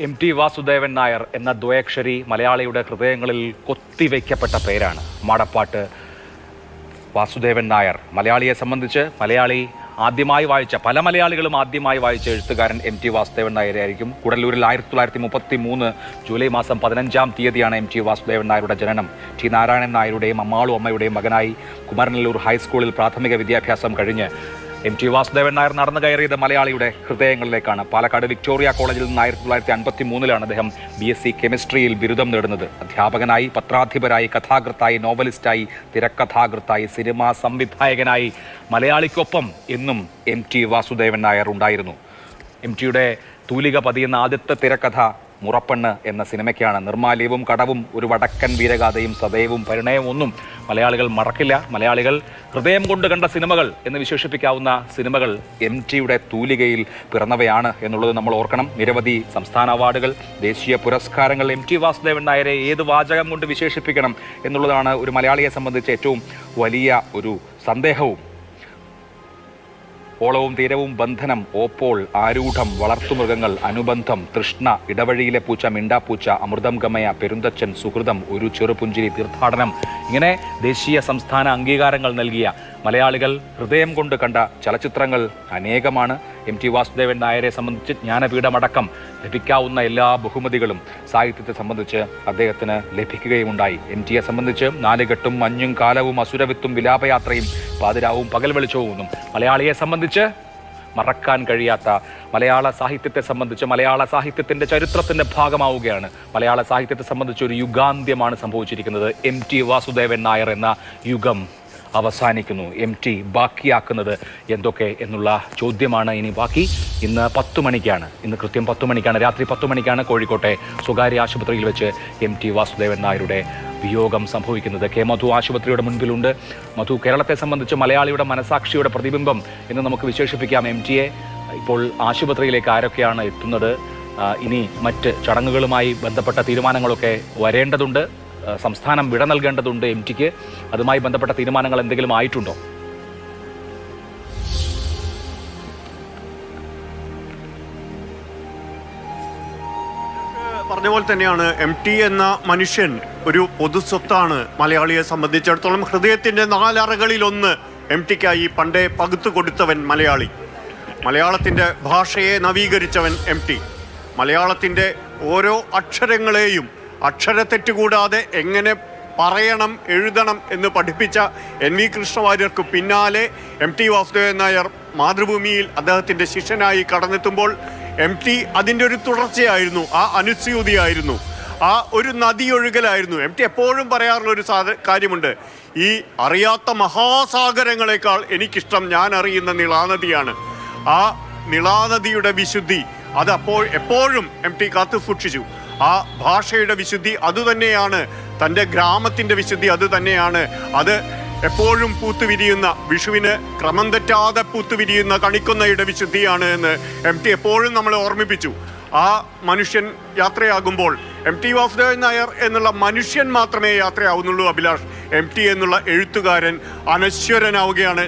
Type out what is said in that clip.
എം.ടി. വാസുദേവൻ നായർ എന്ന ദ്വയക്ഷരി മലയാളിയുടെ ഹൃദയങ്ങളിൽ കൊത്തിവയ്ക്കപ്പെട്ട പേരാണ്. മാടപ്പാട്ട് വാസുദേവൻ നായർ മലയാളിയെ സംബന്ധിച്ച് പല മലയാളികളും ആദ്യമായി വായിച്ച എഴുത്തുകാരൻ എം.ടി. വാസുദേവൻ നായരെ ആയിരിക്കും. കൂടല്ലൂരിൽ 1933 ജൂലൈ മാസം 15-ാം തീയതിയാണ് എം.ടി. വാസുദേവൻ നായരുടെ ജനനം. ടി നാരായണൻ നായരുടെയും അമ്മാളു അമ്മയുടെയും മകനായി കുമരനെല്ലൂർ ഹൈസ്കൂളിൽ പ്രാഥമിക വിദ്യാഭ്യാസം കഴിഞ്ഞ് എം.ടി. വാസുദേവൻ നായർ നടന്നു കയറിയത് മലയാളിയുടെ ഹൃദയങ്ങളിലേക്കാണ്. പാലക്കാട് വിക്ടോറിയ കോളേജിൽ നിന്ന് 1953 അദ്ദേഹം BSc കെമിസ്ട്രിയിൽ ബിരുദം നേടുന്നത്. അധ്യാപകനായി, പത്രാധിപരായി, കഥാകൃത്തായി, നോവലിസ്റ്റായി, തിരക്കഥാകൃത്തായി, സിനിമാ സംവിധായകനായി മലയാളിക്കൊപ്പം എന്നും എം.ടി. വാസുദേവൻ നായർ ഉണ്ടായിരുന്നു. എം.ടിയുടെ തൂലിക പതിയുന്ന ആദ്യത്തെ തിരക്കഥ മുറപ്പെണ്ണ് എന്ന സിനിമയ്ക്കാണ്. നിർമാല്യവും കടവും ഒരു വടക്കൻ വീരഗാഥയും സദയവും പരിണയവും ഒന്നും മലയാളികൾ മറക്കില്ല. മലയാളികൾ ഹൃദയം കൊണ്ട് കണ്ട സിനിമകൾ എന്ന് വിശേഷിപ്പിക്കാവുന്ന സിനിമകൾ എം.ടിയുടെ തൂലികയിൽ പിറന്നവയാണ് എന്നുള്ളത് നമ്മൾ ഓർക്കണം. നിരവധി സംസ്ഥാന അവാർഡുകൾ, ദേശീയ പുരസ്കാരങ്ങൾ. എം.ടി. വാസുദേവൻ നായരെ ഏത് വാചകം കൊണ്ട് വിശേഷിപ്പിക്കണം എന്നുള്ളതാണ് ഒരു മലയാളിയെ സംബന്ധിച്ച് ഏറ്റവും വലിയ ഒരു സന്ദേഹവും. ഓളവും തീരവും, ബന്ധനം, ഓപ്പോൾ, ആരൂഢം, വളർത്തുമൃഗങ്ങൾ, അനുബന്ധം, തൃഷ്ണ, ഇടവഴിയിലെ പൂച്ച, മിണ്ടാപ്പൂച്ച, അമൃതം ഗമയ, പെരുന്തച്ചൻ, സുഹൃതം, ഒരു ചെറുപുഞ്ചിരി, തീർത്ഥാടനം, ഇങ്ങനെ ദേശീയ സംസ്ഥാന അംഗീകാരങ്ങൾ നൽകിയ മലയാളികൾ ഹൃദയം കൊണ്ട് കണ്ട ചലച്ചിത്രങ്ങൾ അനേകമാണ്. എം.ടി. വാസുദേവൻ നായരെ സംബന്ധിച്ച് ജ്ഞാനപീഠമടക്കം ലഭിക്കാവുന്ന എല്ലാ ബഹുമതികളും സാഹിത്യത്തെ സംബന്ധിച്ച് അദ്ദേഹത്തിന് ലഭിക്കുകയുമുണ്ടായി. എം.ടിയെ സംബന്ധിച്ച് നാലുകെട്ടും മഞ്ഞും കാലവും അസുരവിത്തും വിലാപയാത്രയും പാതിരാവും പകൽ വെളിച്ചവും ഒന്നും മലയാളിയെ സംബന്ധിച്ച് മറക്കാൻ കഴിയാത്ത, മലയാള സാഹിത്യത്തെ സംബന്ധിച്ച് മലയാള സാഹിത്യത്തിൻ്റെ ചരിത്രത്തിൻ്റെ ഭാഗമാവുകയാണ്. മലയാള സാഹിത്യത്തെ സംബന്ധിച്ച് ഒരു യുഗാന്ത്യമാണ് സംഭവിച്ചിരിക്കുന്നത്. എം.ടി. വാസുദേവൻ നായർ എന്ന യുഗം അവസാനിക്കുന്നു. എം.ടി ബാക്കിയാക്കുന്നത് എന്തൊക്കെ എന്നുള്ള ചോദ്യമാണ് ഇനി ബാക്കി. ഇന്ന് കൃത്യം 10 മണിക്കാണ്, രാത്രി 10 മണിക്കാണ് കോഴിക്കോട്ടെ സ്വകാര്യ ആശുപത്രിയിൽ വെച്ച് എം.ടി. വാസുദേവൻ നായരുടെ വിയോഗം സംഭവിക്കുന്നത്. കെ മധു ആശുപത്രിയുടെ മുൻപിലുണ്ട്. മധു, കേരളത്തെ സംബന്ധിച്ച് മലയാളിയുടെ മനസാക്ഷിയുടെ പ്രതിബിംബം എന്ന് നമുക്ക് വിശേഷിപ്പിക്കാം എം.ടിയെ. ഇപ്പോൾ ആശുപത്രിയിലേക്ക് ആരൊക്കെയാണ് എത്തുന്നത്? ഇനി മറ്റ് ചടങ്ങുകളുമായി ബന്ധപ്പെട്ട തീരുമാനങ്ങളൊക്കെ വരേണ്ടതുണ്ട്. സംസ്ഥാനം വിട നൽകേണ്ടതുണ്ട് എം.ടിക്ക്. അതുമായി ബന്ധപ്പെട്ട തീരുമാനങ്ങൾ എന്തെങ്കിലും ആയിട്ടുണ്ടോ? പറഞ്ഞ പോലെ തന്നെയാണ്. എം.ടി എന്ന മനുഷ്യൻ ഒരു പൊതുസ്വത്താണ് മലയാളിയെ സംബന്ധിച്ചിടത്തോളം. ഹൃദയത്തിൻ്റെ 4 അറകളിലൊന്ന് എം.ടിക്കായി പണ്ടേ പകുത്തു കൊടുത്തവൻ മലയാളി. മലയാളത്തിൻ്റെ ഭാഷയെ നവീകരിച്ചവൻ എം.ടി. മലയാളത്തിൻ്റെ ഓരോ അക്ഷരങ്ങളെയും അക്ഷരത്തെറ്റ് കൂടാതെ എങ്ങനെ പറയണം, എഴുതണം എന്ന് പഠിപ്പിച്ച NV കൃഷ്ണവാര്യർക്ക് പിന്നാലെ എം.ടി. വാസുദേവൻ നായർ മാതൃഭൂമിയിൽ അദ്ദേഹത്തിൻ്റെ ശിഷ്യനായി കടന്നെത്തുമ്പോൾ എം.ടി അതിൻ്റെ ഒരു തുടർച്ചയായിരുന്നു, ആ അനുസ്യൂതിയായിരുന്നു, ആ ഒരു നദിയൊഴുകലായിരുന്നു. എം.ടി എപ്പോഴും പറയാറുള്ളൊരു കാര്യമുണ്ട്: ഈ അറിയാത്ത മഹാസാഗരങ്ങളെക്കാൾ എനിക്കിഷ്ടം ഞാൻ അറിയുന്ന നിളാനദിയാണ്. ആ നിളാനദിയുടെ വിശുദ്ധി അത് എപ്പോഴും എം.ടി കാത്തു സൂക്ഷിച്ചു. ആ ഭാഷയുടെ വിശുദ്ധി അതുതന്നെയാണ്, തൻ്റെ ഗ്രാമത്തിൻ്റെ വിശുദ്ധി അതുതന്നെയാണ്. അത് എപ്പോഴും പൂത്തുവിരിയുന്ന, വിഷുവിന് ക്രമം തെറ്റാതെ പൂത്തുവിരിയുന്ന കണിക്കൊന്നയുടെ വിശുദ്ധിയാണ് എന്ന് എം.ടി എപ്പോഴും നമ്മളെ ഓർമ്മിപ്പിച്ചു. ആ മനുഷ്യൻ യാത്രയാകുമ്പോൾ എം.ടി. വാസുദേവൻ നായർ എന്നുള്ള മനുഷ്യൻ മാത്രമേ യാത്രയാവുന്നുള്ളൂ അഭിലാഷ്. എം.ടി എന്നുള്ള എഴുത്തുകാരൻ അനശ്വരനാവുകയാണ്.